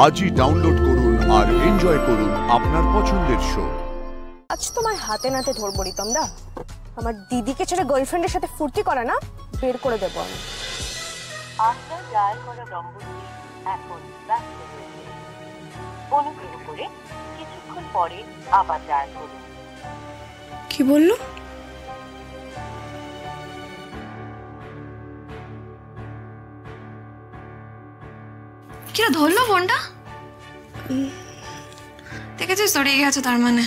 আজই ডাউনলোড করুন আর এনজয় করুন আপনার পছন্দের শো। আজ তোমার হাতে নাতে ধরবো রিতমদা। আমার দিদিকে ছেড়ে গার্লফ্রেন্ডের সাথে ফুর্তি করে না, বের করে দেবো আমি। আপনার ডায়াল করা নম্বরটি এখন ব্যস্ত রয়েছে। অনুগ্রহ করে কিছুক্ষণ পরে আবার ডায়াল করুন। কি বললো? কিরা ধরলো ফোনটা? দেখেছিস তো রেগে আছে তার মানে।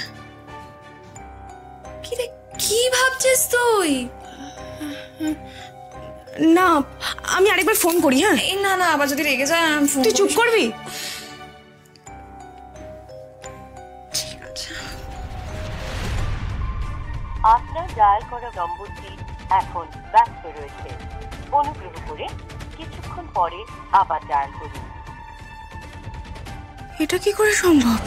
কি রে, কি ভাবছিস তুই? না, আমি আরেকবার ফোন করি। হ্যাঁ না না, আবার যদি রেগে যায় তুই চুপ করবি? ঠিক আছে। আপনার ডায়াল করা নম্বরটি এখন ব্যস্ত রয়েছে। অনুগ্রহ করে কিছুক্ষণ পরে আবার ডায়াল করুন। এটা কি করে সম্ভব?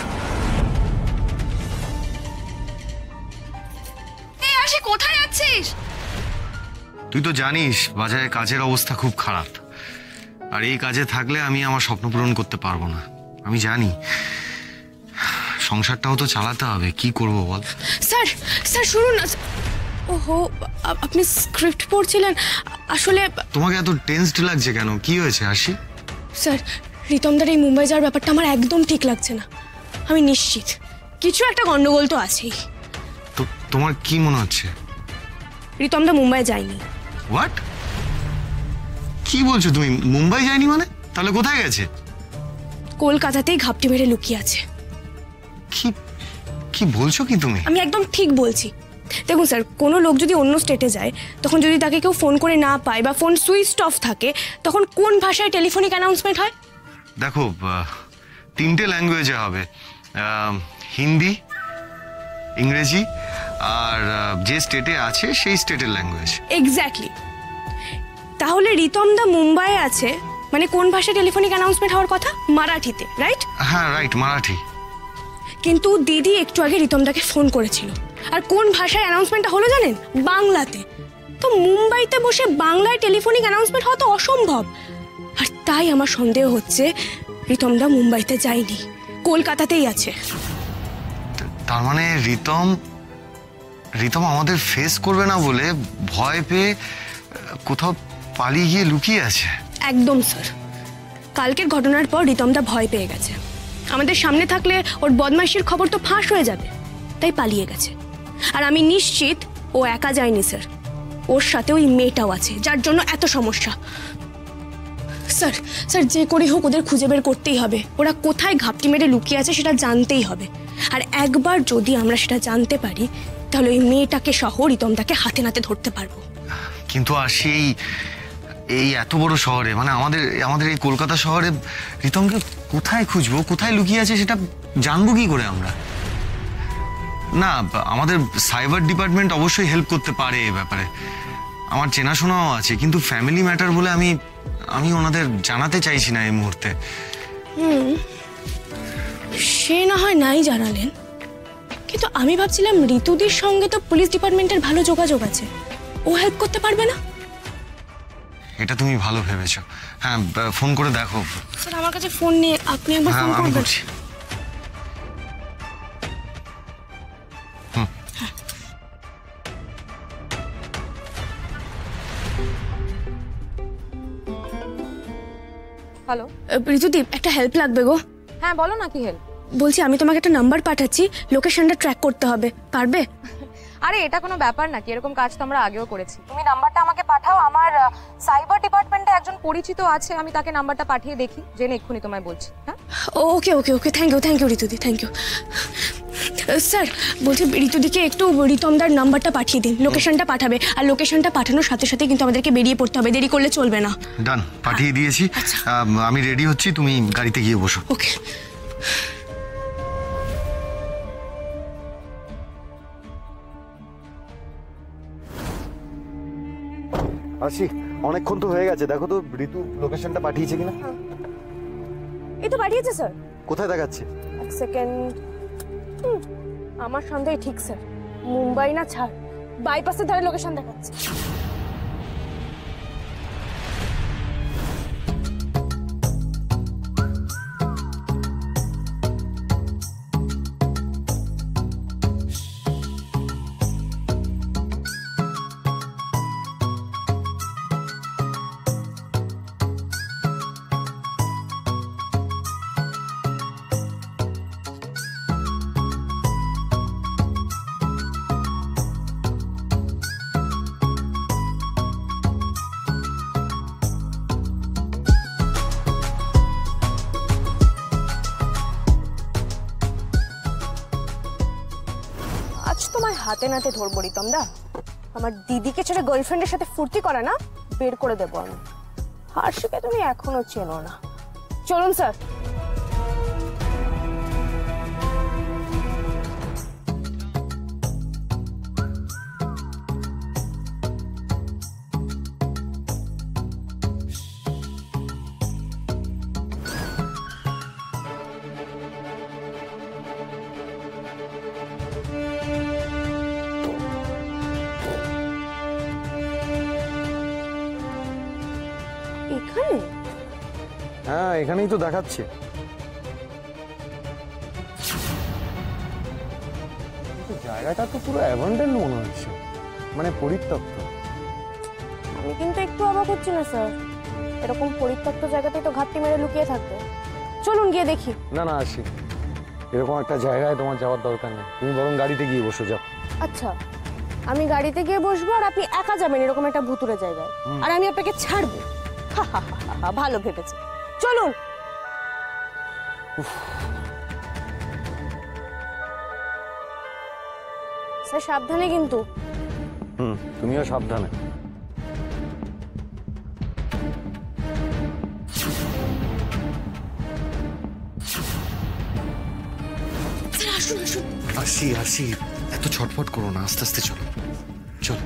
এই আশি, কোথায় যাচ্ছিস? তুই তো জানিস বাজারে কাজের অবস্থা খুব খারাপ, আর এই কাজে থাকলে আমি আমার স্বপ্ন পূরণ করতে পারবো না। আমি জানি, সংসারটাও তো চালাতে হবে, কি করব বল। স্যার স্যার শুনুন না। ওহো, আপনি স্ক্রিপ্ট পড়ছিলেন আসলে। তোমাকে এত টেনসড লাগছে কেন? কি হয়েছে আশি? স্যার, রিতমদার এই মুম্বাই যাওয়ার ব্যাপারটা আমার একদম ঠিক লাগছে না। আমি নিশ্চিত কিছু একটা গন্ডগোল তো আছেই। তো তোমার কি মনে হচ্ছে? রিতমদা মুম্বাই যায়নি। হোয়াট? কি বলছো তুমি? মুম্বাই যায়নি মানে? তাহলে কোথায় গেছে? কলকাতাতেই ঘাপটি মেরে লুকিয়ে আছে। কি কি বলছো কি তুমি? আমি একদম ঠিক বলছি। দেখুন স্যার, কোনো লোক যদি অন্য স্টেটে যায়, তখন যদি তাকে কেউ ফোন করে না পায় বা ফোন সুইচ অফ থাকে, তখন কোন ভাষায় টেলিফোনিক অ্যানাউন্সমেন্ট হয়? দেখো, 3টে ল্যাঙ্গুয়েজে হবে, হিন্দি, ইংরেজি আর যে স্টেটে আছে সেই স্টেটের ল্যাঙ্গুয়েজ। এক্স্যাক্টলি। তাহলে রিতমদা মুম্বাইয়ে আছে মানে কোন ভাষায় টেলিফোনিক অ্যানাউন্সমেন্ট হওয়ার কথা? মারাঠিতে, রাইট? হ্যাঁ রাইট, মারাঠি। কিন্তু দিদি একটু আগে রিতমদাকে ফোন করেছিল, আর কোন ভাষায় অ্যানাউন্সমেন্টটা হলো জানেন? বাংলাতে। তো মুম্বাইতে বসে বাংলায় টেলিফোনিক অ্যানাউন্সমেন্ট হওয়া তো অসম্ভব। আর তাই আমার সন্দেহ হচ্ছে রিতমদা মুম্বাইতে যায়নি, কলকাতাতেই আছে। তার মানে রিতম আমাদের ফেস করবে না বলে ভয় পেয়ে কোথাও পালিয়ে গিয়ে লুকিয়ে আছে। একদম স্যার, কালকের ঘটনার পর রিতমদা ভয় পেয়ে গেছে। আমাদের সামনে থাকলে ওর বদমাইশির খবর তো ফাঁস হয়ে যাবে, তাই পালিয়ে গেছে। আর আমি নিশ্চিত ও একা যায়নি স্যার, ওর সাথে ওই মেয়েটাও আছে, যার জন্য এত সমস্যা। স্যার স্যার যে করে হোক ওদের খুঁজে বের করতেই হবে। ওরা কোথায় ঘাপটি মেরে লুকিয়ে আছে সেটা জানতেই হবে। আর একবার যদি আমরা সেটা জানতে পারি, তাহলে ওই মেয়েটাকে সহ রিতমদাকে হাতে নাতে ধরতে পারবো। কিন্তু আর এই এত বড় শহরে, মানে আমাদের এই কলকাতা শহরে রিতমকে কোথায় খুঁজবো, কোথায় লুকিয়ে আছে সেটা জানবো কি করে আমরা? না, আমাদের সাইবার ডিপার্টমেন্ট অবশ্যই হেল্প করতে পারে এ ব্যাপারে, আমার চেনাশোনাও আছে, কিন্তু ফ্যামিলি ম্যাটার বলে আমি ওনাদের জানাতে চাইছি না এই মুহূর্তে। সে না হয় নাই জানালেন, কিন্তু আমি ভাবছিলাম ঋতুদির সঙ্গে তো পুলিশ ডিপার্টমেন্টের ভালো যোগাযোগ আছে, ও হেল্প করতে পারবে না? এটা তুমি ভালো ভেবেছো। হ্যাঁ, ফোন করে দেখো। স্যার আমার কাছে ফোন নিয়ে আপনি একবার হ্যাঁ, ফোন আমি করবেন। করছি। হ্যালো, ঋতুদীপ, একটা হেল্প লাগবে গো। হ্যাঁ বলো না, কি হেল্প? বলছি আমি তোমাকে একটা নাম্বার পাঠাচ্ছি, লোকেশনটা ট্র্যাক করতে হবে, পারবে? আরে এটা কোনো ব্যাপার নাকি, এরকম কাজ তো আমরা আগেও করেছি। তুমি নাম্বারটা আমাকে পাঠাও, আমার সাইবার ডিপার্টমেন্টে একজন পরিচিত আছে, আমি তাকে নাম্বারটা পাঠিয়ে দেখি, জেনে এক্ষুনি তোমায় বলছি। হ্যাঁ okay okay okay, thank you ঋতুদি, থ্যাংক ইউ। স্যার বলছি ঋতুদিকে একটু রিতমদার নাম্বারটা পাঠিয়ে দিন, লোকেশনটা পাঠাবে, আর লোকেশনটা পাঠানোর সাথে সাথে কিন্তু আমাদেরকে বেরিয়ে পড়তে হবে, দেরি করলে চলবে না। ডান, পাঠিয়ে দিয়েছি। আমি রেডি হচ্ছি, তুমি গাড়িতে গিয়ে বসো। ওকে। আসি, অনেকক্ষণ তো হয়ে গেছে, দেখো তো ঋতু লোকেশনটা পাঠিয়েছে কিনা। এই তো পাঠিয়েছে স্যার। কোথায় দেখাচ্ছে? এক সেকেন্ড। আমার সন্দেহ ঠিক স্যার, মুম্বাই না ছাড়, বাইপাসের ধারে লোকেশন দেখাচ্ছে। তোমায় হাতে নাতে ধরবো রিতমদা। আমার দিদিকে ছেড়ে গার্লফ্রেন্ডের সাথে ফুর্তি করে না, বের করে দেবো আমি। হার্ষিকে তুমি এখনো চেনো না। চলুন স্যার। এখানে? হ্যাঁ, এখানেই তো দেখাচ্ছে। জায়গাটা তো পুরো অ্যাবান্ডেন্ট মনে হচ্ছে, মানে পরিত্যক্ত। আমি কিন্তু একটু অবাক হচ্ছি না স্যার, এরকম পরিত্যক্ত জায়গাতেই তো ঘাপটি মেরে লুকিয়ে থাকবে। চলুন গিয়ে দেখি। না না, আসি। এরকম একটা জায়গায় তোমার যাওয়ার দরকার নেই, তুমি বরং গাড়িতে গিয়ে বসে যাও। আচ্ছা, আমি গাড়িতে গিয়ে বসবো আর আপনি একা যাবেন এরকম একটা ভুতুরে জায়গায়, আর আমি আপনাকে ছাড়বো? ভালো ভেবেছে, চলুন। স্যার সাবধানে কিন্তু। তুমিও সাবধানে। স্যার আসুন আসুন। আসি আসি, এত ছটফট করো না, আস্তে আস্তে চলো। চলো।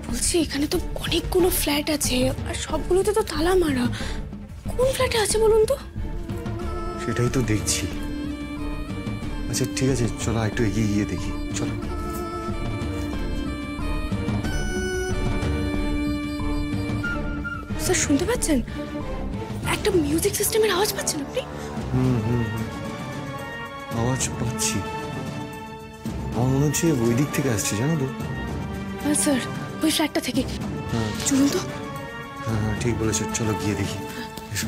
বলছি এখানে তো অনেকগুলো ফ্ল্যাট আছে, আর সবগুলোতে তো তালা মারা। কোন ফ্ল্যাটে আছে বলুন তো? সেটাই তো দেখছি। আচ্ছা ঠিক আছে, চলো একটু এগিয়ে গিয়ে দেখি, চলো। স্যার শুনতে পাচ্ছেন? একটা মিউজিক সিস্টেমের আওয়াজ পাচ্ছেন আপনি? আওয়াজ পাচ্ছি। আমার মনে হচ্ছে ওই দিক থেকে আসছে, জানো তো? হ্যাঁ স্যার, ওই ফ্ল্যাটটা থেকে। চলুন তো। হ্যাঁ হ্যাঁ, ঠিক বলেছো, চলো গিয়ে দেখি। এসো।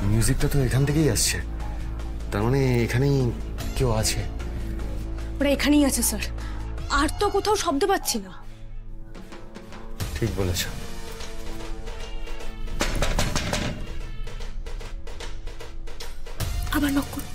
মিউজিকটা তো এখান থেকেই আসছে, তার মানে এখানেই কেউ আছে। ওরা এখানেই আছে স্যার, আর তো কোথাও শব্দ পাচ্ছি না। ঠিক বলেছ। আবার নক করুন।